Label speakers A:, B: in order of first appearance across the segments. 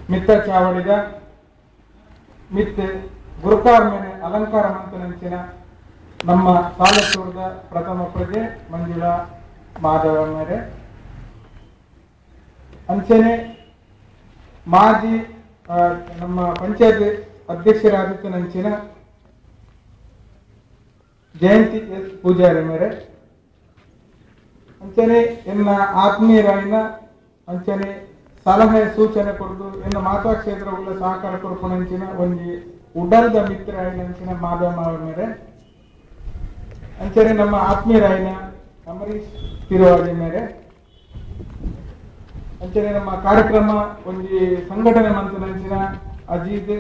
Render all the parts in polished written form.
A: ಮಿತ್ತ ಚಾವಡಿದ ಮಿತ್ ಗುರುಕಾರ್ ಮೇಲೆ ಅಲಂಕಾರ ಮಂತನಂಚಿನ ನಮ್ಮ ಸಾಲತ್ತೂರದ ಪ್ರಥಮ ಪ್ರಜೆ ಮಂಜುಳಾ ಮಾಧವ ಮೇರೆ ಅಂಚನೆ ಮಾಜಿ ನಮ್ಮ ಪಂಚಾಯತ್ ಅಧ್ಯಕ್ಷರಾದಿತ್ತನಂಚಿನ ಜಯಂತಿ ಎಸ್ ಪೂಜಾರಿ ಮೇರೆ ಅಂಚನೆ ಎನ್ನ ಆತ್ಮೀಯರಾಯಿನ ಅಂಚನೆ ಸಲಹೆ ಸೂಚನೆ ಕೊಡದು ಎನ್ನ ಮಾತಾ ಕ್ಷೇತ್ರ ಉಳ್ಳ ಸಹಕಾರ ಕೊರಪನಂಚಿನ ಒಂಜಿ ಉಡಲ್ದ ಮಿತ್ರ ಆಯ್ನಂಚಿನ ಮಾಧವ ಮಾವ ಮೇರೆ ಅಂಚನೆ ನಮ್ಮ ಆತ್ಮೀಯರಾಯಿನ ಅಮರೀಶ್ ತಿರುವಾಡಿ ಮೇರೆ ಅಂಚನೆ ನಮ್ಮ ಕಾರ್ಯಕ್ರಮ ಒಂಜಿ ಸಂಘಟನೆ ಮಂತನಂಚಿನ ಅಜೀಜ್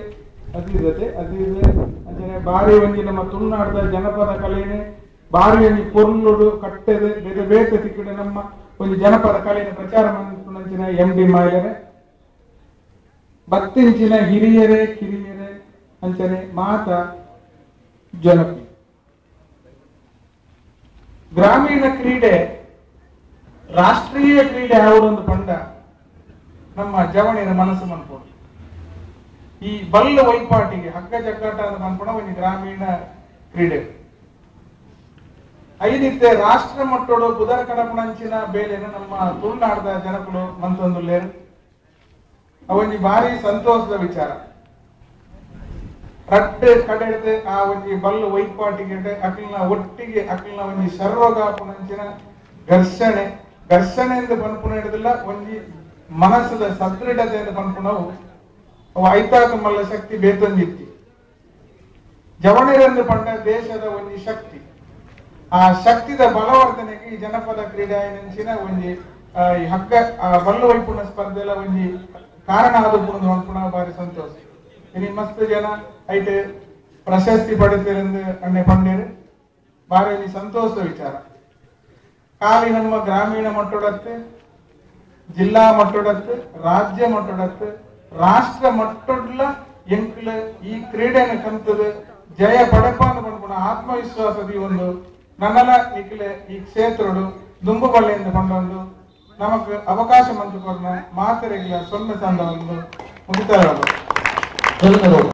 A: ಅಂಚನೆ ಬಾರಿ ಒಂಜಿ ನಮ್ಮ ತುಳುನಾಡದ ಜನಪದ ಕಲೆನೆ ಬಾರಿ ಒಂಜಿ ಪೊರ್ಲುಡು ಕಟ್ಟೆದು ಬೇರೆ ಬೇತೆ ತಿಕ್ಕಡೆ ನಮ್ಮ ಒಂದು ಜನಪದ ಕಲೆಯ ಪ್ರಚಾರ ಮಂತನಂಚಿನ MD ಮಾಯರೆ ಭಕ್ತಿಂಚಿನ ಹಿರಿಯರೇ ಕಿರಿಯರೇ ಅಂಚನೆ ಮಾತ ಜನಪಿ ಗ್ರಾಮೀಣ ಕ್ರೀಡೆ ರಾಷ್ಟ್ರೀಯ ಕ್ರೀಡೆ ಯಾವುದೊಂದು ಪಂಡ ನಮ್ಮ ಜವಣಿನ ಮನಸ್ಸು ಮನ್ಪೋಡು ಈ ಬಲ್ಲ ವೈಪಾಟಿಗೆ ಹಗ್ಗ ಜಗ್ಗಾಟ ಅಂತ ಮನ್ಪೋಣ ಒಂದು ಗ್ರಾಮೀಣ ಕ್ರೀಡೆ ಐದಿತ್ತೆ ರಾಷ್ಟ್ರ ಮಟ್ಟೋಡು ಬುಧರ ಕಡಪಣಂಚಿನ ಬೇಲೆನ ನಮ್ಮ ತುಳುನಾಡದ ಜನಗಳು ಮಂತೊಂದುಲ್ಲೇರು ಅವೊಂಜಿ ಭಾರಿ ಸಂತೋಷದ ವಿಚಾರ ರಟ್ಟೆ ಕಡೆದು ಆ ಒಂಜಿ ಬಲ್ಲು ವೈಪಾಟಿಗೆ ಅಕ್ಲಿನ ಒಟ್ಟಿಗೆ ಅಕ್ಲಿನ ಒಂಜಿ ಶರ್ವಗಾಪುನಂಚಿನ ಘರ್ಷಣೆ ಎಂದು ಪನ್ಪುಣ ಹಿಡಿದಿಲ್ಲ ಒಂಜಿ ಮನಸ್ಸದ ಸದೃಢತೆ ಎಂದು ಪನ್ಪುಣವು ಅವು ಐತಾಕ ಮಲ್ಲ ಶಕ್ತಿ ಬೇತೊಂದಿತ್ತಿ ಜವಣಿರೆಂದು ಪಂಡ ದೇಶದ ಒಂಜಿ ಶಕ್ತಿ ಆ ಶಕ್ತಿದ ಬಲವರ್ಧನೆಗೆ ಈ ಜನಪದ ಕ್ರೀಡೆ ನೆಂಚಿನ ಒಂಜಿ ಹಗ್ಗ ಬಲ್ಲು ವೈಪುಣ ಸ್ಪರ್ಧೆಲ್ಲ ಒಂಜಿ ಕಾರಣ ಆದ ಪನ್ಪುಣ ಬಾರಿ ಸಂತೋಷ ಇನಿ ಮಸ್ತ್ ಜನ ಐಟೆ ಪ್ರಶಸ್ತಿ ಪಡೆದಿರೆಂದು ಅಣ್ಣೆ ಪಂಡೇರು ಬಾರಿ ಸಂತೋಷದ ವಿಚಾರ ಖಾಲಿ ನಮ್ಮ ಗ್ರಾಮೀಣ ಮಟ್ಟೊಡತ್ತು ಜಿಲ್ಲಾ ಮಟ್ಟೊಡತ್ತು ರಾಜ್ಯ ಮಟ್ಟೊಡತ್ತು ರಾಷ್ಟ್ರ ಮಟ್ಟೊಡ್ಲ ಎಂಕ್ಲ ಈ ಕ್ರೀಡೆನ ಕಂತದ ಜಯ ಪಡೆಪಾನ ಪನ್ಪುಣ ಆತ್ಮವಿಶ್ವಾಸದಿ ಒಂದು ನನ್ನಲ ಇಕ್ಲೆ ಈ ಕ್ಷೇತ್ರಡು ದುಂಬು ಬಳ್ಳೆಯಿಂದ ಪಂಡೊಂದು ನಮಕ್ ಅವಕಾಶ ಮಂತು ಕೊರ್ನ ಮಾತರೆಗಿಲ ಸೊನ್ನೆ ಸಂದ ಒಂದು ಮುಗಿತಾರ